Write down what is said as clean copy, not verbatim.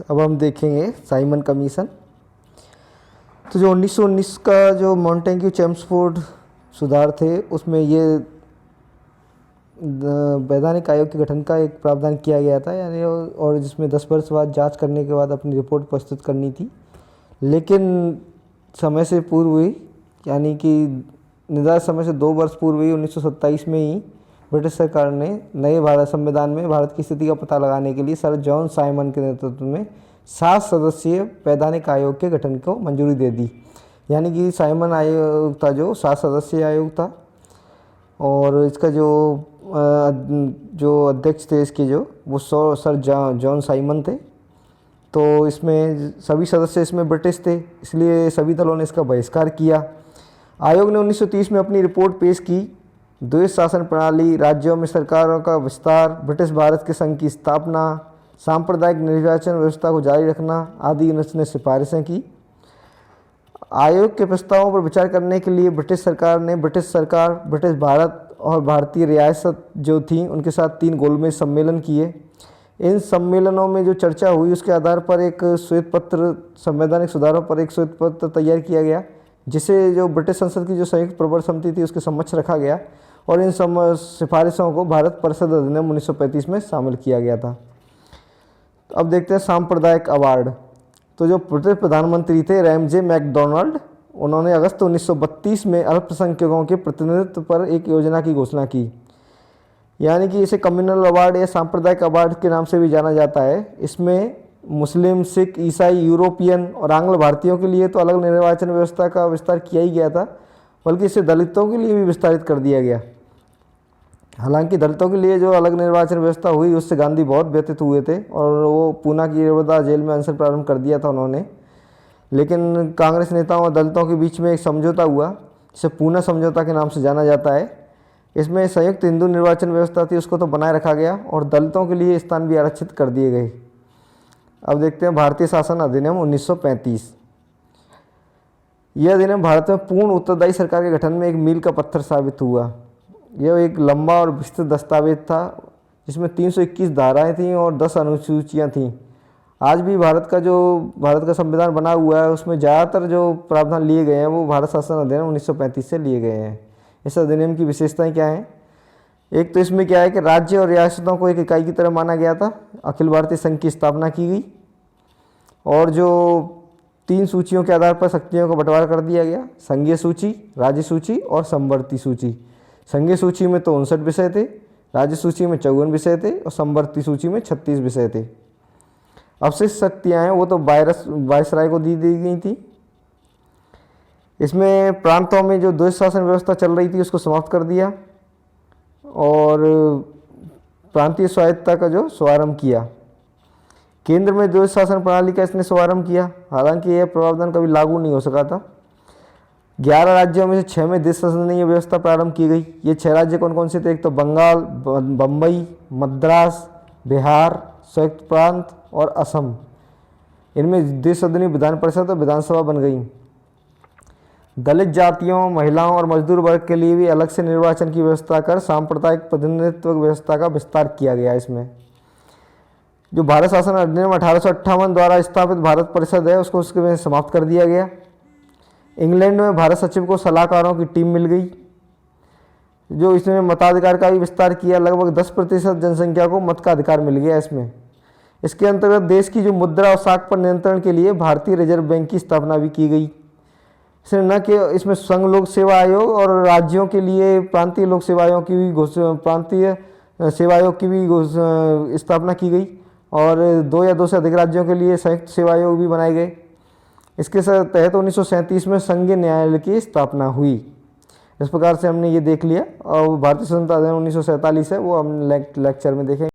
अब हम देखेंगे साइमन कमीशन। तो जो 1919 का जो मॉन्टेग्यू चेम्सफोर्ड सुधार थे उसमें ये वैधानिक आयोग के गठन का एक प्रावधान किया गया था, यानी और जिसमें 10 वर्ष बाद जांच करने के बाद अपनी रिपोर्ट प्रस्तुत करनी थी। लेकिन समय से पूर्व हुई, यानी कि निर्धारित समय से 2 वर्ष पूर्व ही 1927 में ही ब्रिटिश सरकार ने नए भारत संविधान में भारत की स्थिति का पता लगाने के लिए सर जॉन साइमन के नेतृत्व में 7 सदस्यीय वैधानिक आयोग के गठन को मंजूरी दे दी। यानी कि साइमन आयोग था जो 7 सदस्यीय आयोग था, और इसका जो अध्यक्ष थे इसके वो सर जॉन साइमन थे। तो इसमें सभी सदस्य इसमें ब्रिटिश थे, इसलिए सभी दलों ने इसका बहिष्कार किया। आयोग ने 1930 में अपनी रिपोर्ट पेश की। द्वैध शासन प्रणाली, राज्यों में सरकारों का विस्तार, ब्रिटिश भारत के संघ की स्थापना, सांप्रदायिक निर्वाचन व्यवस्था को जारी रखना आदि इसने सिफारिशें की। आयोग के प्रस्तावों पर विचार करने के लिए ब्रिटिश सरकार, ब्रिटिश भारत और भारतीय रियासत जो थी उनके साथ 3 गोलमेज सम्मेलन किए। इन सम्मेलनों में जो चर्चा हुई उसके आधार पर एक श्वेत पत्र, संवैधानिक सुधारों पर एक श्वेत पत्र तैयार किया गया, जिसे जो ब्रिटिश संसद की जो संयुक्त प्रवर समिति थी उसके समक्ष रखा गया, और इन सिफारिशों को भारत परिषद अधिनियम 1935 में शामिल किया गया था। अब देखते हैं सांप्रदायिक अवार्ड। तो जो ब्रिटिश प्रधानमंत्री थे रैमजे मैकडॉनल्ड, उन्होंने अगस्त 1932 में अल्पसंख्यकों के प्रतिनिधित्व पर एक योजना की घोषणा की, यानी कि इसे कम्युनल अवार्ड या सांप्रदायिक अवार्ड के नाम से भी जाना जाता है। इसमें मुस्लिम, सिख, ईसाई, यूरोपियन और आंग्ल भारतीयों के लिए तो अलग निर्वाचन व्यवस्था का विस्तार किया ही गया था, बल्कि इसे दलितों के लिए भी विस्तारित कर दिया गया। हालांकि दलितों के लिए जो अलग निर्वाचन व्यवस्था हुई उससे गांधी बहुत व्यथित हुए थे, और वो पूना की यरवदा जेल में अनशन प्रारंभ कर दिया था उन्होंने। लेकिन कांग्रेस नेताओं और दलितों के बीच में एक समझौता हुआ, जिसे पूना समझौता के नाम से जाना जाता है। इसमें संयुक्त हिंदू निर्वाचन व्यवस्था थी, उसको तो बनाए रखा गया, और दलितों के लिए स्थान भी आरक्षित कर दिए गए। अब देखते हैं भारतीय शासन अधिनियम 1935। यह अधिनियम भारत में पूर्ण उत्तरदायी सरकार के गठन में एक मील का पत्थर साबित हुआ। यह एक लंबा और विस्तृत दस्तावेज था, जिसमें 321 धाराएं थीं और 10 अनुसूचियां थीं। आज भी भारत का संविधान बना हुआ है, उसमें ज़्यादातर जो प्रावधान लिए गए हैं वो भारत शासन अधिनियम 1935 से लिए गए हैं। इस अधिनियम की विशेषताएं क्या हैं? एक तो इसमें क्या है कि राज्य और रियासतों को एक इकाई की तरह माना गया था, अखिल भारतीय संघ की स्थापना की गई, और जो 3 सूचियों के आधार पर शक्तियों को बंटवारा कर दिया गया, संघीय सूची, राज्य सूची और समवर्ती सूची। संघीय सूची में तो 59 विषय थे, राज्य सूची में 54 विषय थे, और समवर्ती सूची में 36 विषय थे। अवशिष्ट शक्तियाँ हैं वो तो वायसराय को दी गई थी। इसमें प्रांतों में जो द्वैध शासन व्यवस्था चल रही थी उसको समाप्त कर दिया, और प्रांतीय स्वायत्तता का जो शुभारंभ किया। केंद्र में द्वैध शासन प्रणाली का इसने शुभारंभ किया, हालांकि यह प्रावधान कभी लागू नहीं हो सका था। 11 राज्यों में से 6 में देश शासनीय व्यवस्था प्रारंभ की गई। ये 6 राज्य कौन कौन से थे? एक तो बंगाल, बम्बई, मद्रास, बिहार, संयुक्त प्रांत और असम। इनमें देश शासनीय विधान परिषद और विधानसभा बन गई। दलित जातियों, महिलाओं और मजदूर वर्ग के लिए भी अलग से निर्वाचन की व्यवस्था कर सांप्रदायिक प्रतिनिधित्व व्यवस्था का विस्तार किया गया। इसमें जो भारत शासन अधिनियम 1858 द्वारा स्थापित भारत परिषद है उसको उसके में समाप्त कर दिया गया। इंग्लैंड में भारत सचिव को सलाहकारों की टीम मिल गई, जो इसमें मताधिकार का भी विस्तार किया। लगभग 10% जनसंख्या को मत का अधिकार मिल गया इसमें। इसके अंतर्गत देश की जो मुद्रा और साख पर नियंत्रण के लिए भारतीय रिजर्व बैंक की स्थापना भी की गई। इसमें न कि इसमें संघ लोक सेवा आयोग और राज्यों के लिए प्रांतीय लोक सेवा आयोग की भी स्थापना की गई, और 2 या 2 से अधिक राज्यों के लिए संयुक्त सेवा आयोग भी बनाए गए। इसके तहत 1937 में संघीय न्यायालय की स्थापना हुई। इस प्रकार से हमने ये देख लिया, और भारतीय स्वतंत्रता अधिनियम 1947 है वो हम लेक्चर में देखेंगे।